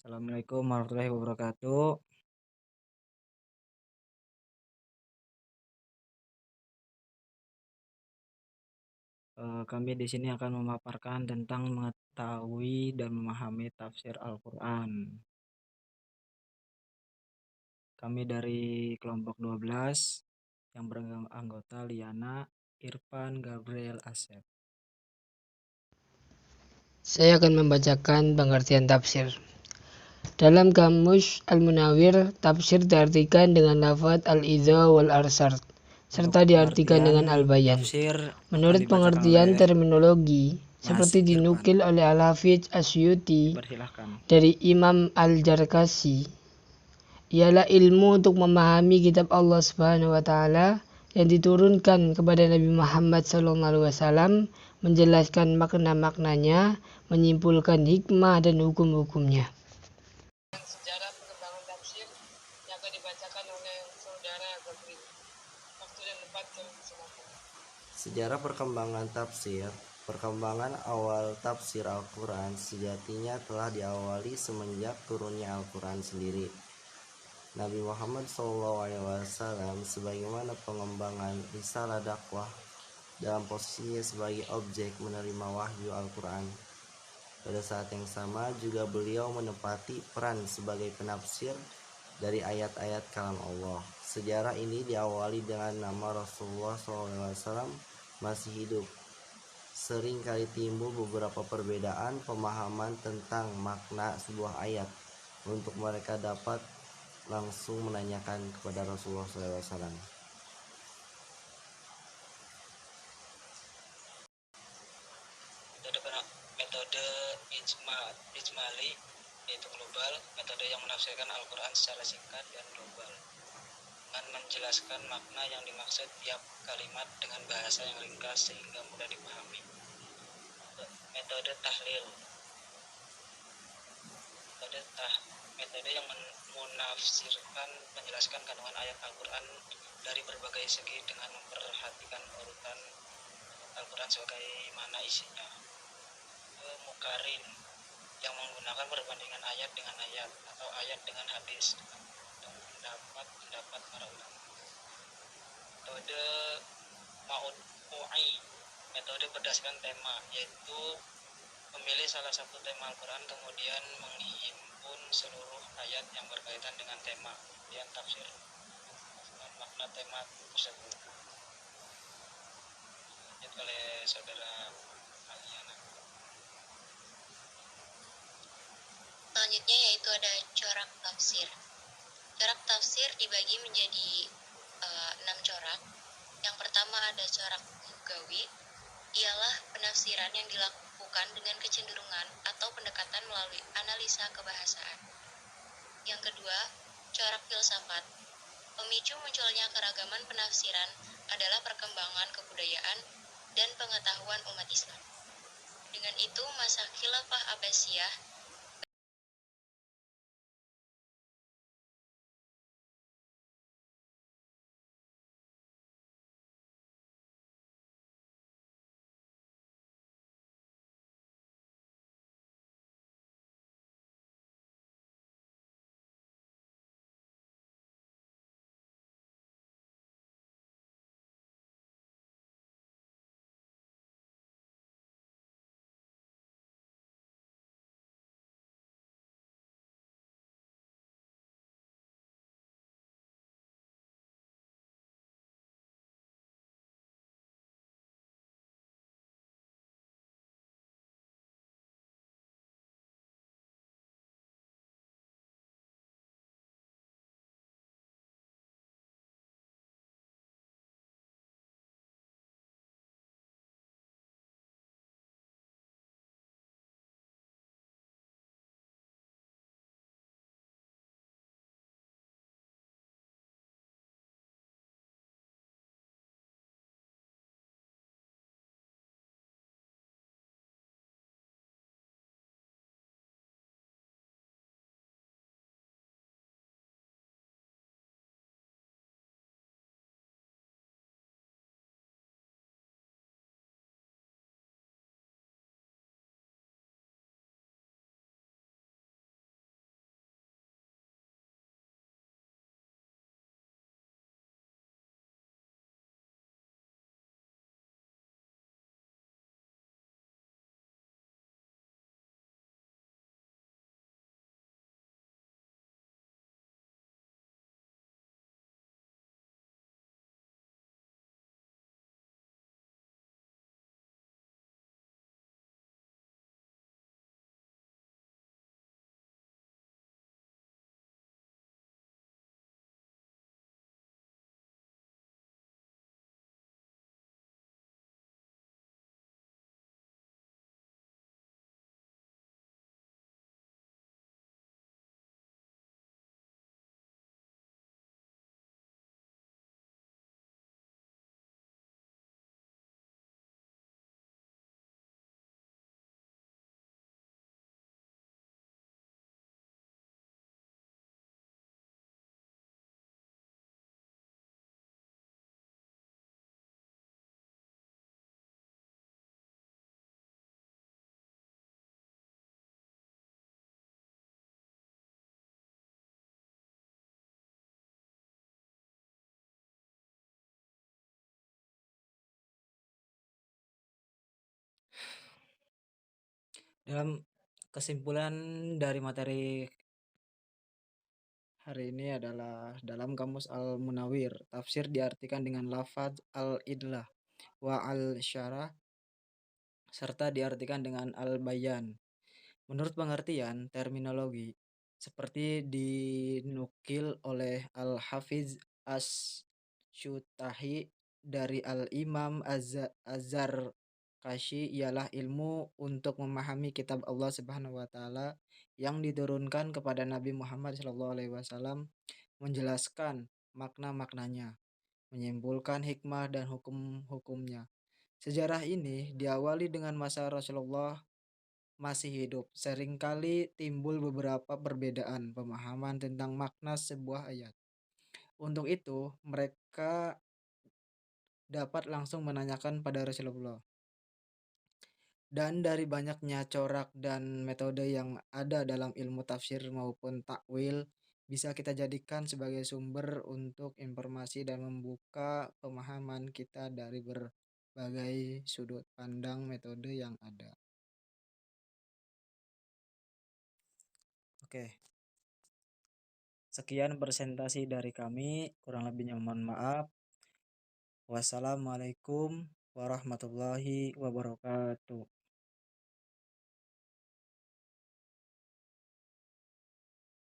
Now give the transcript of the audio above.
Assalamualaikum warahmatullahi wabarakatuh. Kami di sini akan memaparkan tentang mengetahui dan memahami tafsir Al-Quran. Kami dari kelompok 12 yang beranggota Liana, Irfan, Gabriel, Asep. Saya akan membacakan pengertian tafsir. Dalam Kamus Al-Munawwir, tafsir diartikan dengan lafaz al-idza wal arsard, serta Untuk diartikan pengertian dengan al-bayan. tafsir akan Menurut dibacakan pengertian oleh terminologi, Mas seperti Irfan. dinukil oleh Al-Hafidz Asyuti Persilahkan. dari Imam Al-Jarkasi, ialah ilmu untuk memahami kitab Allah Subhanahu wa taala yang diturunkan kepada Nabi Muhammad SAW, menjelaskan makna-maknanya, menyimpulkan hikmah dan hukum-hukumnya. Sejarah perkembangan tafsir yang akan dibacakan oleh saudara Gabriel. Waktu dan tempat silakan. Sejarah perkembangan tafsir. Perkembangan awal tafsir Al-Quran sejatinya telah diawali semenjak turunnya Al-Quran sendiri. Nabi Muhammad SAW sebagaimana pengembangan risalah dakwah dalam posisinya sebagai objek menerima wahyu Al-Quran. Pada saat yang sama juga beliau menempati peran sebagai penafsir dari ayat-ayat kalam Allah. Sejarah ini diawali dengan nama Rasulullah SAW masih hidup. Sering kali timbul beberapa perbedaan pemahaman tentang makna sebuah ayat untuk mereka dapat langsung menanyakan kepada Rasulullah SAW. Metode ijmali, yaitu global, metode yang menafsirkan Al-Quran secara singkat dan global dengan menjelaskan makna yang dimaksud tiap kalimat dengan bahasa yang ringkas sehingga mudah dipahami. Metode tahlil, metode yang menafsirkan, menjelaskan kandungan ayat Al-Quran dari berbagai segi dengan memperhatikan urutan Al-Quran sebagaimana isinya. Mukarin, yang menggunakan perbandingan ayat dengan ayat atau ayat dengan hadis dan pendapat para ulama. Metode maudu'i, metode berdasarkan tema, yaitu memilih salah satu tema Al-Quran kemudian menghimpun seluruh ayat yang berkaitan dengan tema dan tafsir dengan makna tema tersebut. Lanjut oleh saudara Aliana. Selanjutnya yaitu ada corak tafsir. Corak tafsir dibagi menjadi 6 corak. Yang pertama ada corak lugawi, ialah penafsiran yang dilakukan dengan kecenderungan atau pendekatan melalui analisa kebahasaan. Yang kedua, corak filsafat. Pemicu munculnya keragaman penafsiran adalah perkembangan kebudayaan dan pengetahuan umat Islam. Dengan itu, masa Khilafah Abbasiyah Dalam kesimpulan dari materi hari ini adalah dalam Kamus Al-Munawir, tafsir diartikan dengan lafaz al-idlah wa al-syarah serta diartikan dengan al-bayan. Menurut pengertian terminologi, seperti dinukil oleh Al-Hafiz Asy-Syutahi dari Al-Imam Az-Zarkashi, ialah ilmu untuk memahami kitab Allah Subhanahu wa taala yang diturunkan kepada Nabi Muhammad SAW, menjelaskan makna-maknanya, menyimpulkan hikmah dan hukum-hukumnya. Sejarah ini diawali dengan masa Rasulullah masih hidup. Seringkali timbul beberapa perbedaan pemahaman tentang makna sebuah ayat. Untuk itu, mereka dapat langsung menanyakan pada Rasulullah. Dan dari banyaknya corak dan metode yang ada dalam ilmu tafsir maupun takwil, bisa kita jadikan sebagai sumber untuk informasi dan membuka pemahaman kita dari berbagai sudut pandang metode yang ada. Oke. Sekian presentasi dari kami, kurang lebihnya mohon maaf. Wassalamualaikum warahmatullahi wabarakatuh.